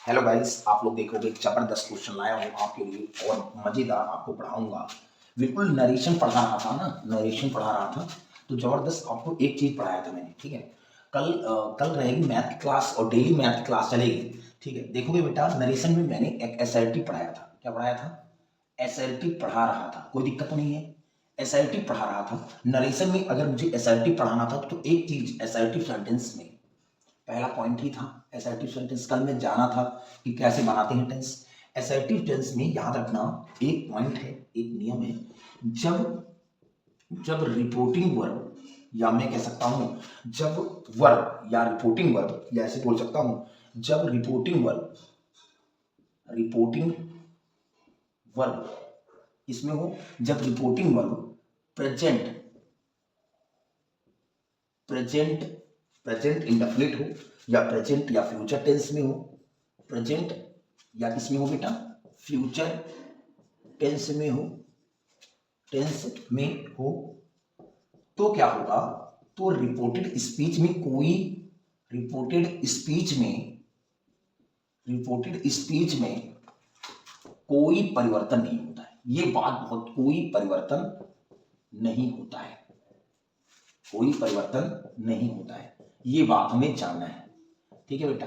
Hello guys, आप लोग देखोगे एक जबरदस्त क्वेश्चन लाया हूँ आपके लिए और मजेदार आपको पढ़ाऊंगा। बिल्कुल नरेशन पढ़ा रहा था ना, नरेशन पढ़ा रहा था तो जबरदस्त आपको एक चीज पढ़ाया था मैंने। ठीक है, कल रहेगी मैथ की क्लास और डेली मैथ की क्लास चलेगी। ठीक है, देखोगे बेटा नरेशन में मैंने एक एसएलटी पढ़ाया था। क्या पढ़ाया था? एसएलटी पढ़ा रहा था, कोई दिक्कत तो नहीं है। एसएलटी पढ़ा रहा था। नरेशन में अगर मुझे एसएलटी पढ़ाना था तो एक चीज एसएलटी सेंटेंस में पहला पॉइंट ही था असर्टिव सेंटेंस। कल में जाना था कि कैसे बनाते हैं टेंस। असर्टिव टेंस में याद रखना एक पॉइंट है, एक नियम है। जब जब रिपोर्टिंग वर्ब या मैं कह सकता हूं जब वर्ब या रिपोर्टिंग वर्ब या ऐसे बोल सकता हूं जब रिपोर्टिंग वर्ब इसमें हो, जब reporting verb present present present indefinite हो या प्रेजेंट या फ्यूचर टेंस में हो। प्रेजेंट या किस में हो बेटा? फ्यूचर टेंस में हो, टेंस में हो तो क्या होगा? तो रिपोर्टेड स्पीच में कोई परिवर्तन नहीं होता है। ये बात बहुत, कोई परिवर्तन नहीं होता है, कोई परिवर्तन नहीं होता है, ये बात हमें जानना है। ठीक है बेटा,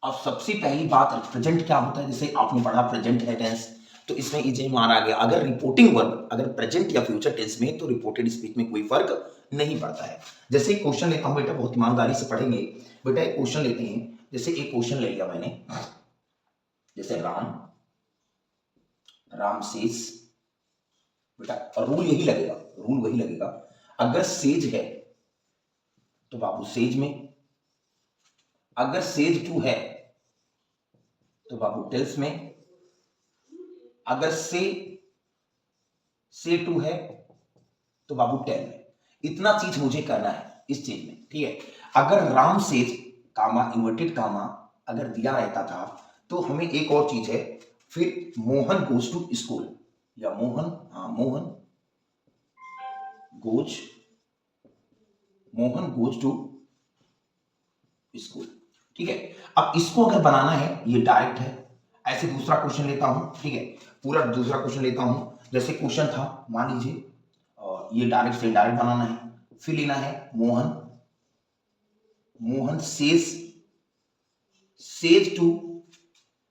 अब सबसे पहली बात प्रेजेंट क्या होता है, जैसे आपने पढ़ा प्रेजेंट है टेंस, तो इसमें इजे माना गया अगर रिपोर्टिंग वर्ब अगर प्रेजेंट या फ्यूचर टेंस में तो रिपोर्टेड स्पीच में कोई फर्क नहीं पड़ता है। जैसे एक क्वेश्चन लेता हूं बेटा, बहुत ईमानदारी से पढ़ेंगे बेटा। एक क्वेश्चन लेते हैं, जैसे एक क्वेश्चन ले लिया मैंने, जैसे राम सेज बेटा, और रूल यही लगेगा, रूल वही लगेगा। अगर सेज है तो बाबू सेज में, अगर सेज टू है तो बाबू टेल्स में, अगर से टू है तो बाबू टेल में। इतना चीज मुझे करना है इस चीज में। ठीक है, अगर राम सेज कामा इन्वर्टेड कामा अगर दिया रहता था तो हमें एक और चीज है, फिर मोहन गोज टू स्कूल या मोहन गोज टू स्कूल। ठीक है, अब इसको अगर बनाना है ये डायरेक्ट है। ऐसे दूसरा क्वेश्चन लेता हूं, ठीक है, पूरा दूसरा क्वेश्चन लेता हूं। जैसे क्वेश्चन था, मान लीजिए ये डायरेक्ट से इनडायरेक्ट बनाना है, फिर लेना है मोहन सेज टू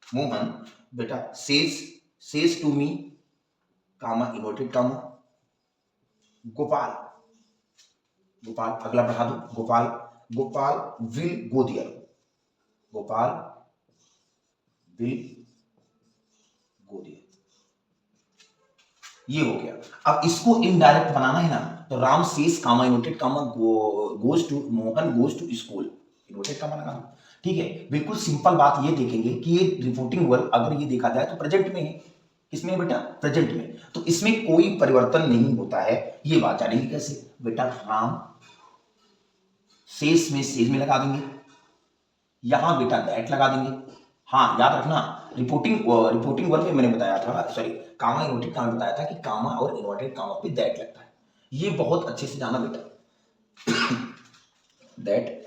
मोहन बेटा, says to me comma inverted comma Gopal अगला बढ़ा दो, Gopal will go there, Gopal will go there. ये हो गया। अब इसको इनडायरेक्ट बनाना है ना, तो Ram says comma inverted comma goes to Mohan goes to school, inverted comma लगाना। ठीक है, बिल्कुल सिंपल बात ये देखेंगे कि ये रिपोर्टिंग वर्ब अगर ये देखा जाए तो प्रेजेंट में है। किसमें है बेटा? प्रेजेंट में। तो इसमें कोई परिवर्तन नहीं होता है। ये बात जानेंगे कैसे बेटा? राम सेज में लगा देंगे, यहां बेटा दैट लगा देंगे। हाँ याद रखना, रिपोर्टिंग वर्ब में मैंने बताया था, सॉरी कामा इन्वर्टेड कामा बताया था कि कामा और इन्वर्टेड कामा पे दैट लगता है। ये बहुत अच्छे से जाना बेटा। दैट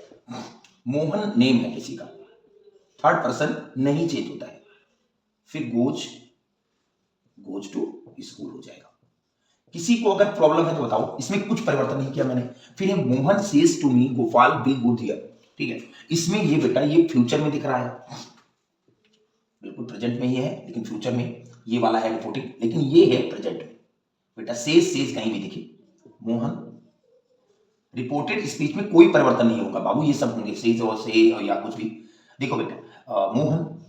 मोहन नेम है किसी का, थर्ड पर्सन नहीं चेंज होता है। फिर गोज टू स्कूल हो जाएगा। किसी को अगर प्रॉब्लम है तो बताओ, इसमें कुछ परिवर्तन नहीं किया मैंने। फिर Mohan says to me Gopal will go there. ठीक है, इसमें ये बेटा ये फ्यूचर में दिख रहा है, बिल्कुल प्रेजेंट में ही है लेकिन फ्यूचर में ये वाला है रिपोर्टिंग, लेकिन ये है प्रेजेंट में बेटा। सेज कहीं भी दिखे, मोहन रिपोर्टेड स्पीच में कोई परिवर्तन नहीं होगा बाबू, ये सब होंगे सेज और से और या कुछ भी। देखो बेटा मोहन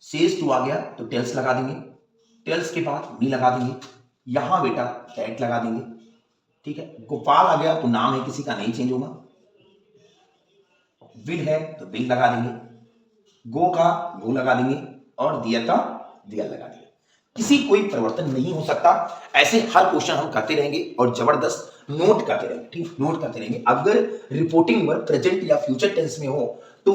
सेज टू आ गया तो टेल्स लगा देंगे, टेल्स के बाद मी लगा देंगे, यहां बेटा दैट लगा देंगे। ठीक है, गोपाल आ गया तो नाम है किसी का, नहीं चेंज होगा। विल है तो विल लगा देंगे, गो का गो लगा देंगे और दिया का दिया लगा देंगे। किसी कोई परिवर्तन नहीं हो सकता। ऐसे हर क्वेश्चन हम करते रहेंगे और जबरदस्त नोट करते रहेंगे। ठीक, नोट करते रहेंगे। अगर रिपोर्टिंग वर्ब प्रेजेंट या फ्यूचर टेंस में हो तो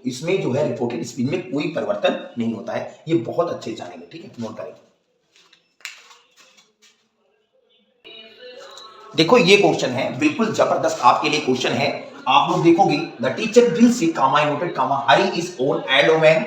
इसमें जो है रिपोर्टेड स्पीच में कोई परिवर्तन नहीं होता है। ये बहुत अच्छे जानेंगे। ठीक है, नोट करेंगे। देखो ये क्वेश्चन है, बिल्कुल जबरदस्त आपके लिए क्वेश्चन है। आप लोग देखोगे the teacher will see comma inverted comma Hari is own aid woman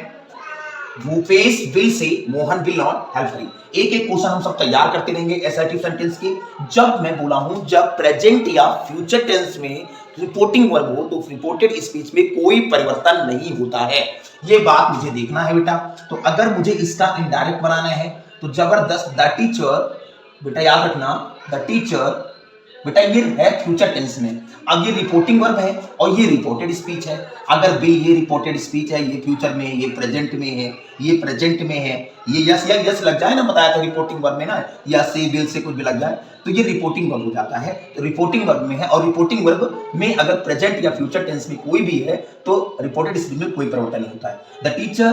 Bhupesh will say, Mohan will not help Hari. एक एक क्वेश्चन हम सब तैयार करते रहेंगे असर्टिव सेंटेंस के। जब मैं बोला हूं जब प्रेजेंट या फ्यूचर टेंस में रिपोर्टिंग वर्ब हो तो रिपोर्टेड स्पीच में कोई परिवर्तन नहीं होता है। ये बात मुझे देखना है बेटा। तो अगर मुझे इसका इनडायरेक्ट बनाना है तो जबरदस्त, द टीचर, बेटा याद रखना, द टीचर, बेटा ये है फ्यूचर टेंस में। अब ये रिपोर्टिंग वर्ब है और ये रिपोर्टेड स्पीच है। अगर विल ये रिपोर्टेड स्पीच है, ये फ्यूचर में, ये प्रेजेंट में है, ये प्रेजेंट में है, ये यस या यस लग जाए ना, बताया था रिपोर्टिंग वर्ब में ना, या से, विल से कुछ भी लग जाए तो ये रिपोर्टिंग वर्ब हो जाता है। तो रिपोर्टिंग वर्ब में है और रिपोर्टिंग वर्ब में अगर प्रेजेंट या फ्यूचर टेंस में कोई भी है तो रिपोर्टेड स्पीच में कोई परिवर्तन नहीं होता है। द टीचर,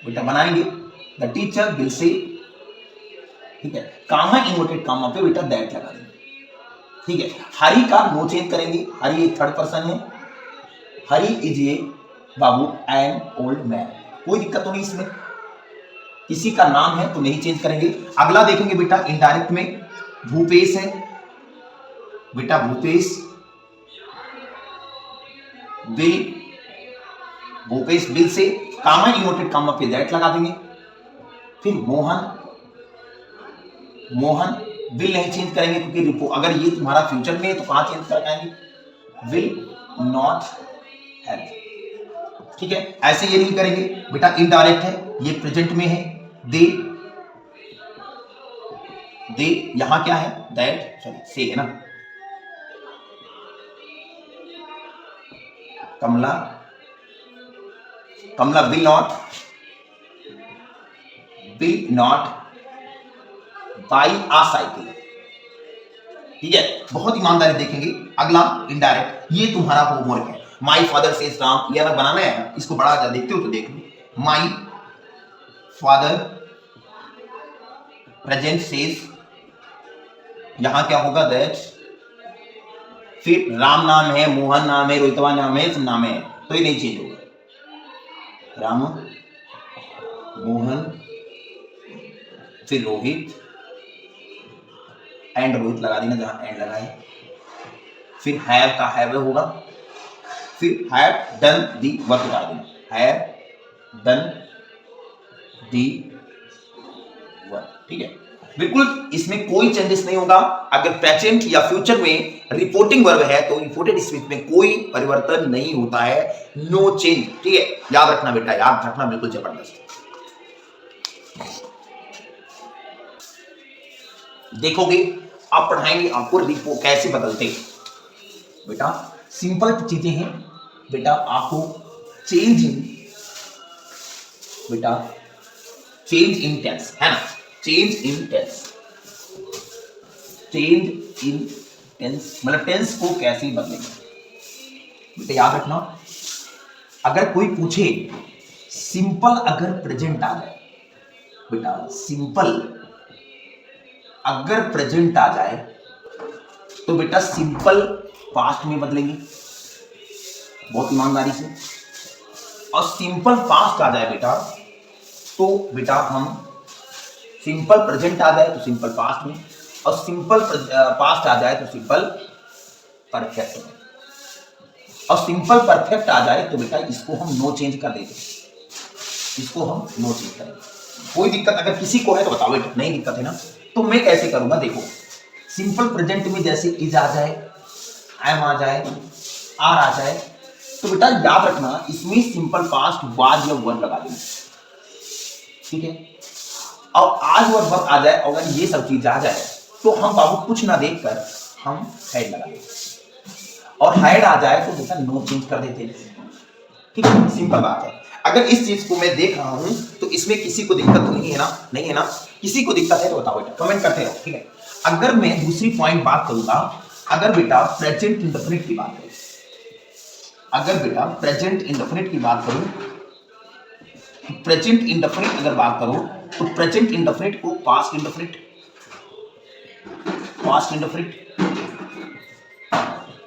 बेटा बनाएंगे, द टीचर विल से, ठीक है, कामा इन्वर्टेड कामा पे बेटा दैट लगा देंगे, ठीक है। हरी का नो चेंज करेंगे, हरी एक थर्ड पर्सन है, Hari is a babu an old man, कोई दिक्कत तो नहीं इसमें, किसी का नाम है तो नहीं चेंज करेंगे। अगला देखेंगे बेटा इनडायरेक्ट में, भूपेश है, बेटा भूपेश विल, भूपेश विल से कामा इन्वर्टेड कामा पे दैट लगा देंगे। फिर मोहन, मोहन विल नहीं चेंज करेंगे क्योंकि अगर ये तुम्हारा फ्यूचर में है तो कहां चेंज कर पाएंगे, विल नॉट हेल्प, ठीक है। ऐसे ये नहीं करेंगे बेटा, इनडायरेक्ट है, ये प्रेजेंट में है, दे, दे यहां क्या है, दैट, सॉरी से है ना, Kamala, Kamala will not buy a cycle, ठीक है। बहुत ईमानदारी देखेंगे। अगला इनडायरेक्ट, ये तुम्हारा होमवर्क है। माई फादर सेज राम, ये अगर बनाना है इसको बड़ा जा देखते हो तो देख लो, माई फादर प्रेजेंट सेज, यहां क्या होगा, दैट। फिर राम नाम है, मोहन नाम है, रोहितवा नाम है, सब नाम है तो ये नहीं चेंज होगा, राम, मोहन, फिर रोहित, एंड रोहित लगा देना जहां एंड लगा है। फिर हैव का हैव होगा, फिर हैव डन दी वर्क लगा देना, हैव डन दी वर्क, ठीक है। बिल्कुल इसमें कोई चेंजेस नहीं होगा। अगर प्रेजेंट या फ्यूचर में रिपोर्टिंग वर्ब है तो रिपोर्टेड स्पीच में कोई परिवर्तन नहीं होता है, नो चेंज, ठीक है। याद रखना बेटा, याद रखना, बिल्कुल जबरदस्त। देखोगे आप, पढ़ाएंगे आपको रिपो कैसे बदलते बेटा, सिंपल चीजें हैं बेटा। आपको चेंज इन, बेटा चेंज इन टेंस है ना, change in tense, change in tense मतलब टेंस को कैसे बदलेंगे बेटा, याद रखना। अगर कोई पूछे सिंपल अगर प्रेजेंट आ जाए बेटा, सिंपल अगर प्रेजेंट आ जाए तो बेटा सिंपल पास्ट में बदलेंगे, बहुत ईमानदारी से। और सिंपल पास्ट आ जाए बेटा तो बेटा हम, सिंपल प्रेजेंट आ जाए तो सिंपल पास्ट में, और सिंपल पास्ट आ जाए तो सिंपल परफेक्ट में, और सिंपल परफेक्ट आ जाए तो बेटा इसको हम नो चेंज कर देंगे, इसको हम नो चेंज करेंगे। कोई दिक्कत अगर किसी को है तो बताओ बेटा, नहीं दिक्कत है ना, तो मैं कैसे करूंगा, देखो सिंपल प्रेजेंट में जैसे इज आ जाए, एम आ जाए, आर आ जाए, तो बेटा याद रखना इसमें सिंपल पास्ट वाज या वर लगा देना, ठीक है। और आज और वक्त आ जाए, अगर ये सब चीज आ जाए तो हम बाबू कुछ ना देखकर हम हेड लगा देते, और हेड आ जाए तो बेटा नो चेंज कर देते हैं, ठीक है, सिंपल बात है। अगर इस चीज को मैं देख रहा हूं तो इसमें किसी को दिक्कत तो नहीं है ना, नहीं है ना, किसी को दिक्कत है तो बताओ बेटा, कमेंट करते रहो, ठीक है। अगर मैं दूसरी पॉइंट बात करूंगा, अगर बेटा प्रेजेंट इंडेफिनिट की बात करूं, अगर बेटा प्रेजेंट इंडेफिनिट की बात करूं, प्रेजेंट इंडेफिनिट अगर बात करूं तो प्रेजेंट इंडेफिनिट को पास्ट इंडेफिनिट, पास्ट इंडेफिनिट,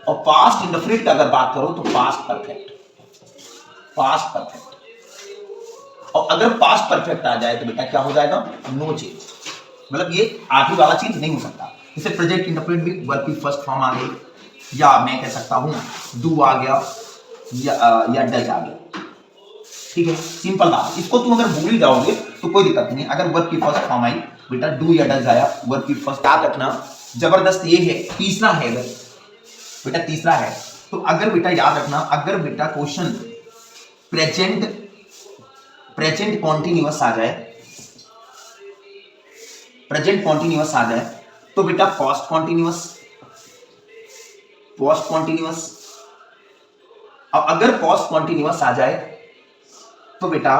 और पास्ट इंडेफिनिट की अगर बात करूं तो पास्ट परफेक्ट, पास्ट परफेक्ट। और अगर पास्ट परफेक्ट आ जाए तो बेटा क्या हो जाएगा, नो चेंज, मतलब ये आखिरी वाला चीज नहीं हो सकता। जैसे प्रेजेंट इंडेफिनिट भी वर्ब की फर्स्ट फॉर्म आ गई, या मैं कह सकता हूं डू आ गया, या डज आ गया, ठीक है, सिंपल बात। इसको तुम अगर भूल जाओगे तो कोई दिक्कत नहीं है। अगर वर्ब की फर्स्ट फॉर्म आई बेटा डू या डज आया, वर्ब की फर्स्ट याद रखना जबरदस्त ये है, तीसरा है अगर बेटा, तीसरा है तो अगर बेटा याद रखना, अगर बेटा क्वेश्चन प्रेजेंट कॉन्टिन्यूअस आ जाए, प्रेजेंट कॉन्टिन्यूअस आ जाए तो बेटा पास्ट कॉन्टिन्यूअस, और अगर पास्ट कॉन्टिन्यूअस आ जाए तो बेटा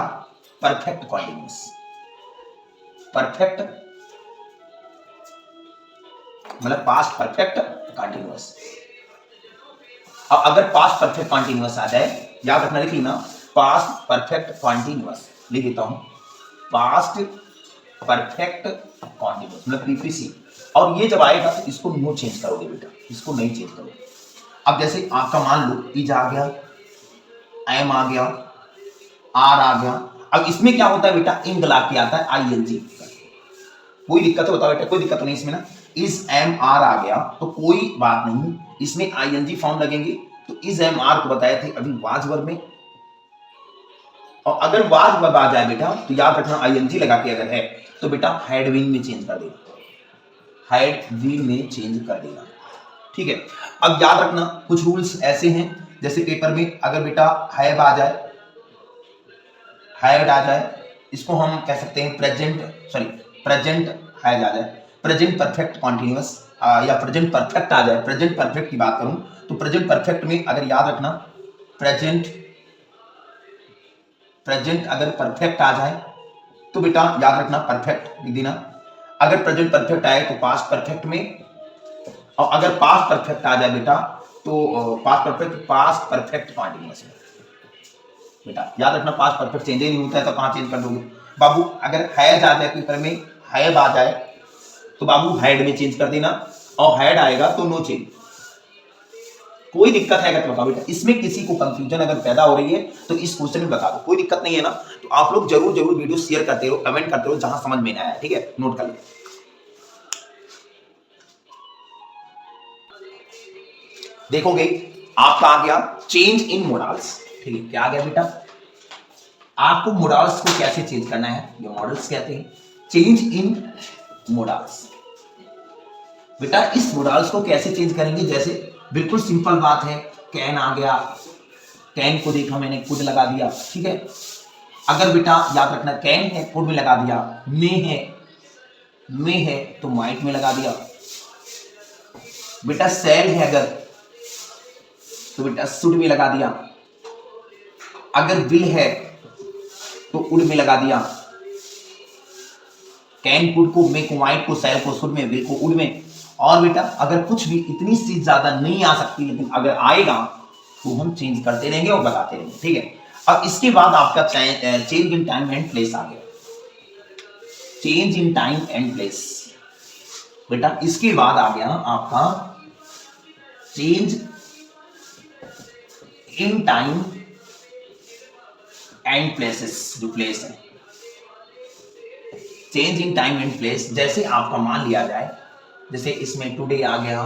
परफेक्ट कॉन्टिन्यूअस, परफेक्ट मतलब पास्ट परफेक्ट कॉन्टिन्यूअस। और अगर पास्ट परफेक्ट कॉन्टिन्यूअस आ जाए, याद रखना, लिख लेना पास्ट परफेक्ट कॉन्टिन्यूअस, लिख देता हूं पास्ट परफेक्ट कॉन्टिन्यूअस मतलब पीपीसी। और ये जब आएगा तो इसको नो चेंज करोगे बेटा, इसको नहीं चेंज करोगे। अब जैसे आपका मान लो इज आ गया, एम आ गया, आर आ गया, अब इसमें क्या होता है बेटा, इन गला के आता है आईएनजी। कोई दिक्कत है बताओ बेटा, कोई दिक्कत नहीं इसमें ना, इज एम आर आ गया तो कोई बात नहीं, इसमें आईएनजी फॉर्म लगेंगे। तो इज एम आर को बताए थे अभी वाज वर्ब में, और अगर वाज वर्ब आ जाए बेटा तो याद रखना आईएनजी लगा के अगर है तो बेटा हैड बीन में चेंज कर देना, हैड बीन में चेंज कर देना, ठीक है। अब याद रखना कुछ रूल्स ऐसे हैं, जैसे पेपर में अगर बेटा हैव आ जाए, हैड आ जाए, इसको हम कह सकते हैं प्रेजेंट हैज आ जाए, प्रेजेंट परफेक्ट कॉन्टिन्यूअस या प्रेजेंट परफेक्ट आ जाए। प्रेजेंट परफेक्ट की बात करूं तो प्रेजेंट परफेक्ट में अगर याद रखना प्रेजेंट अगर परफेक्ट आ जाए तो बेटा याद रखना परफेक्ट लिख देना। अगर प्रेजेंट परफेक्ट आए तो पास्ट परफेक्ट में, और अगर पास्ट परफेक्ट आ जाए बेटा तो पास्ट परफेक्ट कॉन्टिन्यूअस में। बेटा याद रखना पास्ट परफेक्ट चेंज नहीं होता है तो कहां चेंज कर दोगे बाबू। अगर हैज आ जाए पेपर में, हैव आ जाए तो बाबू हैड में चेंज कर देना, और हैड आएगा तो नो चेंज। कोई दिक्कत है अगर तो बताओ बेटा, इसमें किसी को कंफ्यूजन अगर पैदा हो रही है तो इस क्वेश्चन में बता दो, कोई दिक्कत नहीं है ना। तो आप लोग जरूर वीडियो शेयर करते रहो, कमेंट करते रहो जहां समझ में ना आया, ठीक है, नोट कर लो। देखोगे आपका आ गया चेंज इन मोडाल्स, ठीक है, क्या आ गया बेटा, आपको मोडाल्स को कैसे चेंज करना है, ये मॉडल्स कहते हैं, चेंज इन मोडाल्स। बेटा इस मोडाल्स को कैसे चेंज करेंगे, जैसे बिल्कुल सिंपल बात है, कैन आ गया, कैन को देखा मैंने कुड लगा दिया, ठीक है। अगर बेटा याद रखना कैन है कुड में लगा दिया, में है तो माइट में लगा दिया। बेटा सेल है अगर तो बेटा शुड में लगा दिया, अगर विल है तो उड में लगा दिया। कैन कुड को, मे को माइट को, सेल को शुड में, विल को उड में। और बेटा अगर कुछ भी इतनी चीज ज्यादा नहीं आ सकती, लेकिन अगर आएगा तो हम चेंज करते रहेंगे और बताते रहेंगे, ठीक है। अब इसके बाद आपका change in time and place आ गया, change in time and place. बेटा इसके बाद आ गया आपका change in time and places, जो प्लेस है, change in time and place. जैसे आपका मान लिया जाए, जैसे इसमें टुडे आ गया,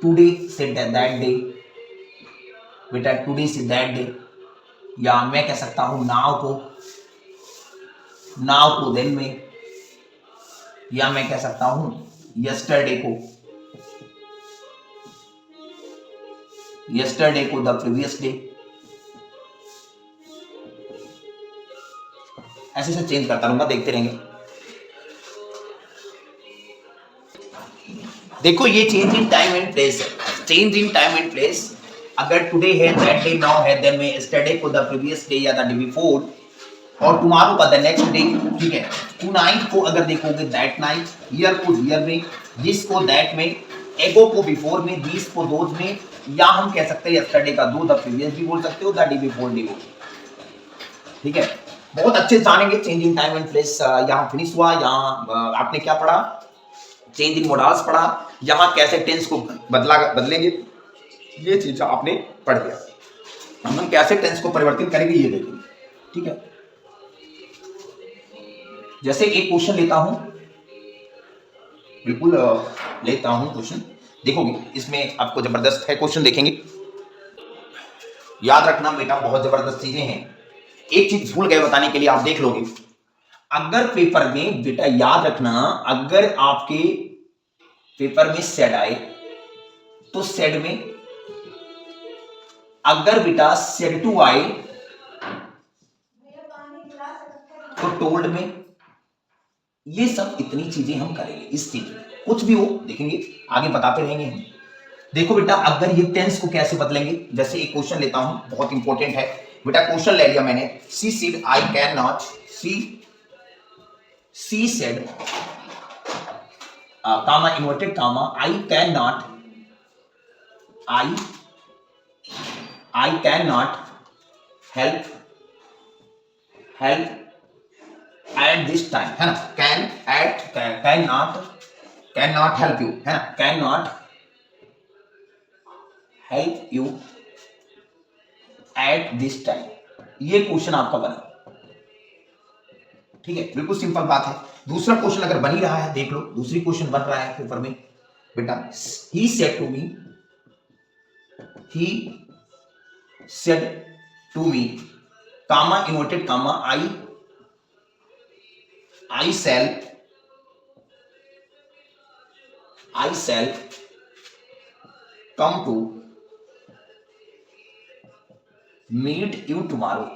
टुडे से दैट डे, बेटा टुडे से दैट डे, या मैं कह सकता हूं नाउ को देन में, या मैं कह सकता हूं यस्टरडे को द प्रीवियस डे। ऐसे से चेंज करता रहूंगा, देखते रहेंगे। देखो ये change in time and place है, change in time and place. अगर टुडे है, दैट डे, नाउ है, देन में, यस्टरडे को द प्रीवियस डे या द डे बिफोर, और टुमारो का द नेक्स्ट डे, ठीक है। टुनाइट को अगर देखोगे दैट नाइट, ईयर को ईयर में, दिस को दैट में, एगो को बिफोर में, दिस को दोज में, या हम कह सकते हैं यस्टरडे का दो, द प्रीवियस भी बोल सकते हो, द डे बिफोर भी बोल, ठीक है। बहुत अच्छे से जानेंगे change in time and place. यहाँ फिनिश हुआ, यहाँ आपने क्या पढ़ा, चेंज इन मोडाल्स पढ़ा, यहाँ कैसे टेंस को बदलेंगे, ये चीज आपने पढ़ लिया। हम कैसे टेंस को परिवर्तन करेंगे ये देखेंगे, ठीक है। जैसे एक क्वेश्चन लेता हूं, बिल्कुल लेता हूं क्वेश्चन, देखोगे इसमें आपको जबरदस्त है क्वेश्चन, देखेंगे। याद रखना बेटा, बहुत जबरदस्त चीजें हैं। एक चीज भूल गए बताने के लिए, आप देख लोगे। अगर पेपर में बेटा याद रखना, अगर आपके पेपर में सेड आए तो सेड में, अगर बेटा सेड टू आए तो टोल्ड में। ये सब इतनी चीजें हम करेंगे इस चीज में, कुछ भी हो देखेंगे, आगे बताते रहेंगे हम। देखो बेटा, अगर ये टेंस को कैसे बदलेंगे, जैसे एक क्वेश्चन लेता हूं, बहुत इंपॉर्टेंट है बेटा। क्वेश्चन ले लिया मैंने, she said I can not, she said comma inverted comma I can not, I can not help at this time, है ना। कैन नॉट हेल्प यू, है ना, can not help you at this time. ये question आपका बना, ठीक है, बिल्कुल सिंपल बात है। दूसरा क्वेश्चन अगर बन ही रहा है, देख लो, दूसरी क्वेश्चन बन रहा है पेपर में बेटा। He said to me comma inverted comma I shall come to meet you tomorrow।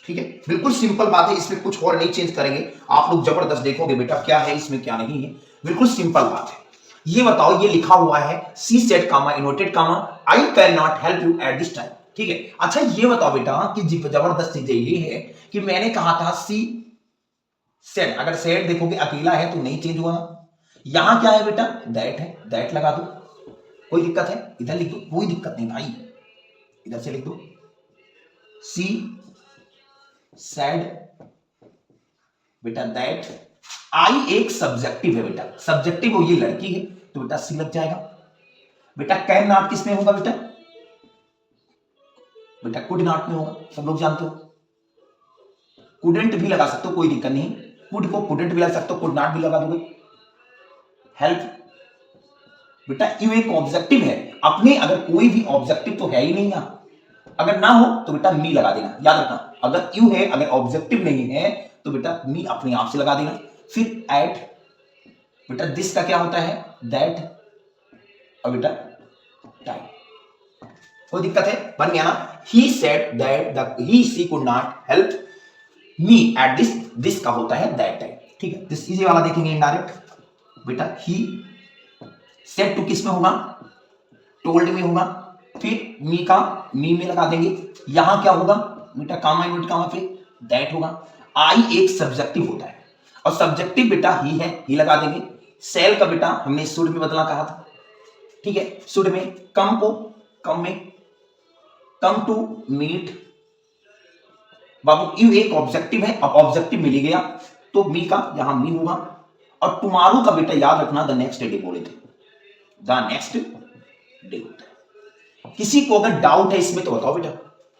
ठीक है, बिल्कुल सिंपल बात है, इसमें कुछ और नहीं चेंज करेंगे। आप लोग जबरदस्त देखोगे बेटा क्या है इसमें क्या नहीं है, बिल्कुल सिंपल बात है। ये बताओ, ये लिखा हुआ है she said comma inverted comma I can not help you at this time, ठीक है। अच्छा ये बताओ बेटा कि जबरदस्त चीज ये है कि मैंने कहा था सी सेड, अगर सेड देखोगे अकेला है तो नहीं चेंज हुआ। यहां क्या है बेटा, दैट है, दैट लगा दो, कोई दिक्कत है, इधर लिख दो, कोई दिक्कत नहीं भाई, इधर से लिख दो सी सेड बेटा दैट। आई एक सब्जेक्टिव है बेटा, सब्जेक्टिव हो, ये लड़की है तो बेटा सी लग जाएगा। बेटा कैन नॉट किस में होगा बेटा, बेटा कुड नॉट में होगा, सब लोग जानते हो। कुडेंट भी लगा सकते हो, कोई दिक्कत नहीं, कुड को कुडेंट भी लगा सकते हो, कुड नॉट भी लगा दोगे। हेल्प बेटा, यू एक ऑब्जेक्टिव है अपने, अगर कोई भी ऑब्जेक्टिव तो है ही नहीं यहां, अगर ना हो तो बेटा मी लगा देना, याद रखना। अगर यू है, अगर ऑब्जेक्टिव नहीं है तो बेटा मी अपने आप से लगा देना। फिर एट बेटा दिस का क्या होता है, दैट, और बेटा टाइम, कोई दिक्कत है, बन गया ना। He said that he she could not help me at this का होता है दैट टाइम, ठीक है। दिस इजी वाला देखेंगे इनडायरेक्ट बेटा। ही सेड टू किस में होगा, टोल्ड में होगा। फिर मी का मी में लगा देंगे, यहां क्या होगा बेटा, कामा इनवर्ट कामा, फिर दैट होगा। आई एक सब्जेक्टिव होता है और सब्जेक्टिव बेटा ही है, ही लगा देंगे। सेल का बेटा हमने शुड में बदला कहा था, ठीक है, शुड में। कम को कम में, come to meet Babu, you एक ऑब्जेक्टिव है, अब ऑब्जेक्टिव मिल गया तो मी का यहां मी होगा। और टुमारो का बेटा याद रखना द नेक्स्ट डे बोले थे, द नेक्स्ट डे होता है। किसी को अगर डाउट है इसमें तो बताओ बेटा,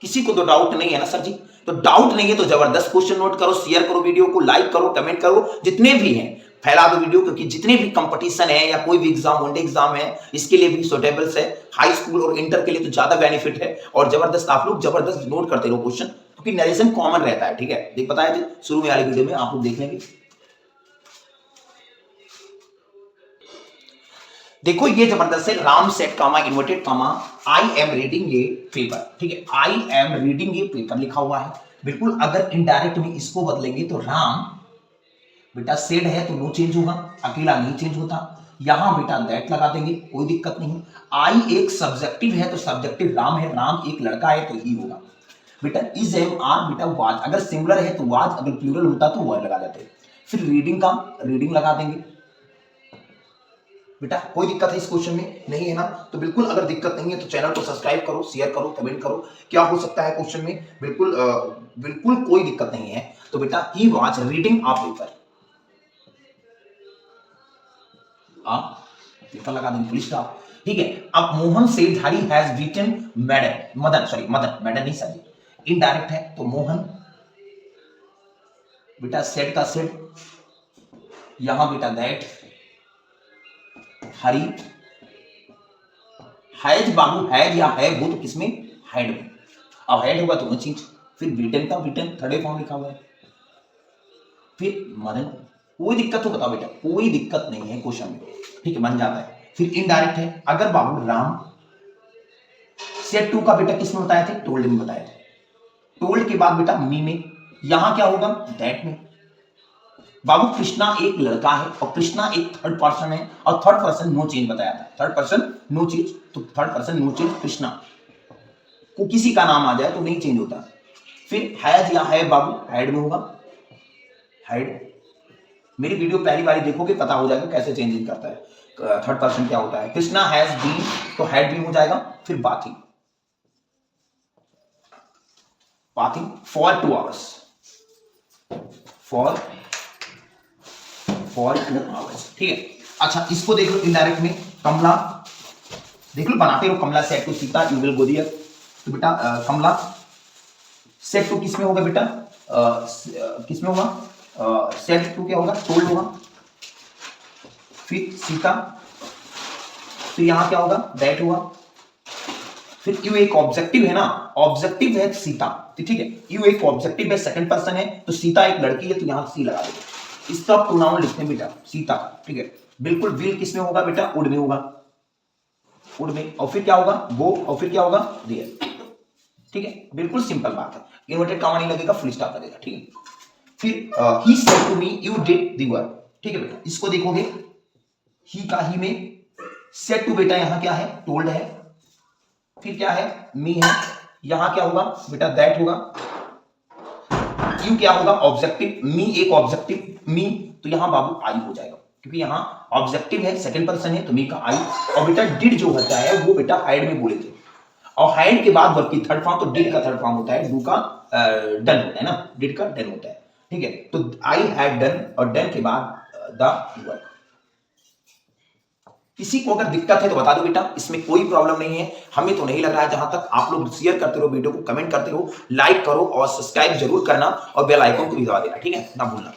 किसी को तो डाउट नहीं है ना सर जी, तो डाउट नहीं है तो जबरदस्त क्वेश्चन नोट करो, शेयर करो वीडियो को, लाइक करो, कमेंट करो, जितने भी हैं फैला दो वीडियो, क्योंकि जितने भी कंपटीशन है या कोई भी एग्जाम, वनडे एग्जाम है, इसके लिए भी सुटेबल्स है। हाई स्कूल और इंटर के लिए तो ज्यादा बेनिफिट है, और जबरदस्त आप लोग जबरदस्त नोट करते रहो क्वेश्चन, क्योंकि नरेशन कॉमन रहता है, ठीक है। देख बताया थे शुरू में वाली वीडियो में, आप लोग देख लेंगे। देखो ये जबरदस्त है, Ram said comma inverted comma I am reading ये पेपर, ठीक है, आई एम रीडिंग ये पेपर लिखा हुआ है। बिल्कुल अगर इनडायरेक्ट में इसको बदलेंगे तो राम बेटा सेड है तो नो चेंज होगा, अकेला नहीं चेंज होता। यहां बेटा दैट लगा देंगे, कोई दिक्कत नहीं। आई एक सब्जेक्टिव है तो सब्जेक्टिव राम है, राम एक लड़का है तो ही होगा। बेटा इज एम आर बेटा वाज, अगर सिंगुलर है तो वाज, अगर प्लूरल होता तो वर लगा देते। फिर रीडिंग का रीडिंग लगा देंगे बेटा। कोई दिक्कत है इस क्वेश्चन में नहीं है ना, तो बिल्कुल अगर दिक्कत नहीं है तो चैनल को सब्सक्राइब करो, शेयर करो, कमेंट करो, क्या हो सकता है क्वेश्चन में, बिल्कुल बिल्कुल कोई दिक्कत नहीं है। तो बेटा he was reading a paper, paper लगा देंगे, पुलिस स्टॉप, ठीक है। अब Mohan said Hari has beaten मैडन, Madan, sorry Madan, मैडन नहीं सर, इनडायरेक्ट है तो मोहन बेटा सेड का सेड, यहां बेटा that, Hari, has Babu, has या है वो तो किसमें, हैड में। अब हैड होगा तो नो चेंज। फिर ब्रिटेन का ब्रिटेन थर्ड फॉर्म लिखा हुआ है। फिर मदन, कोई दिक्कत हो बताओ बेटा, कोई दिक्कत नहीं है क्वेश्चन में, ठीक है, बन जाता है। फिर इनडायरेक्ट है, अगर बाबू राम, सेट टू का बेटा किसमें बताए थे, टोल्ड में बताए थे। टोल्ड के बाद बेटा मी में, यहां क्या होगा, दैट में। बाबू कृष्णा एक लड़का है और कृष्णा एक थर्ड पर्सन है, और थर्ड पर्सन नो चेंज बताया था, थर्ड पर्सन नो चेंज, तो third person no change Krishna को किसी का नाम आ जाए तो नहीं चेंज होता। फिर हैज या है बाबू, हैड में होगा, हैड। मेरी वीडियो पहली बार देखोगे पता हो जाएगा कैसे चेंजिंग करता है, थर्ड पर्सन क्या होता है। कृष्णा हैज बीन, तो हैड बीन हो जाएगा। फिर bathing, bathing for 2 hours, for 2 hours, ठीक है। अच्छा इसको देख लो इनडायरेक्ट में, कमला, देख लो बनाते रहो, Kamala said to Sita, you will go there. तो बेटा कमला सेट टू किसमें होगा बेटा, किसमें होगा, सेट टू क्या होगा, टोल्ड होगा। फिर सीता, फिर यहां क्या होगा, दैट हुआ। फिर यू एक ऑब्जेक्टिव है ना, ऑब्जेक्टिव है सीता, ठीक है, यू एक ऑब्जेक्टिव है, सेकंड पर्सन है, तो सीता एक लड़की है, तो यहां सी लगा दो। इसका प्रोनाउन लिखते हैं बेटा सीता, ठीक है। बिल्कुल विल किसमें होगा बेटा, वुड में होगा, वुड में। और फिर क्या होगा, वो, और फिर क्या होगा, देयर, ठीक है। बिल्कुल सिंपल बात है, इन्वर्टेड कॉमा नहीं लगेगा, फुल स्टॉप लगेगा, ठीक है। फिर he said to me you did the work, ठीक है बेटा। इसको देखोगे, ही का ही में, सेड टू बेटा यहां क्या है, टोल्ड है। फिर क्या है, मी है, यहां क्या होगा बेटा, दैट होगा। यू क्या होगा, ऑब्जेक्टिव, मी एक ऑब्जेक्टिव, मी, तो यहां बाबू आई हो जाएगा, क्योंकि यहां ऑब्जेक्टिव है, सेकंड पर्सन है, तो मी का आई। और बेटा डिड जो होता है वो बेटा हाइड में बोले थे, और हाइड के बाद वर्ब की थर्ड फॉर्म, तो डिड का थर्ड फॉर्म होता है, डू का डन होता है ना, डिड का डन होता है, ठीक है। तो आई हैड डन, और डन के बाद द वर्क। किसी को अगर दिक्कत है तो बता दो बेटा, इसमें कोई प्रॉब्लम नहीं है, हमें तो नहीं लग रहा है। जहां तक आप लोग शेयर करते रहो वीडियो को, कमेंट करते रहो, लाइक करो और सब्सक्राइब जरूर करना, और बेल आइकन को भी दबा देना, ठीक है, ना भूलना।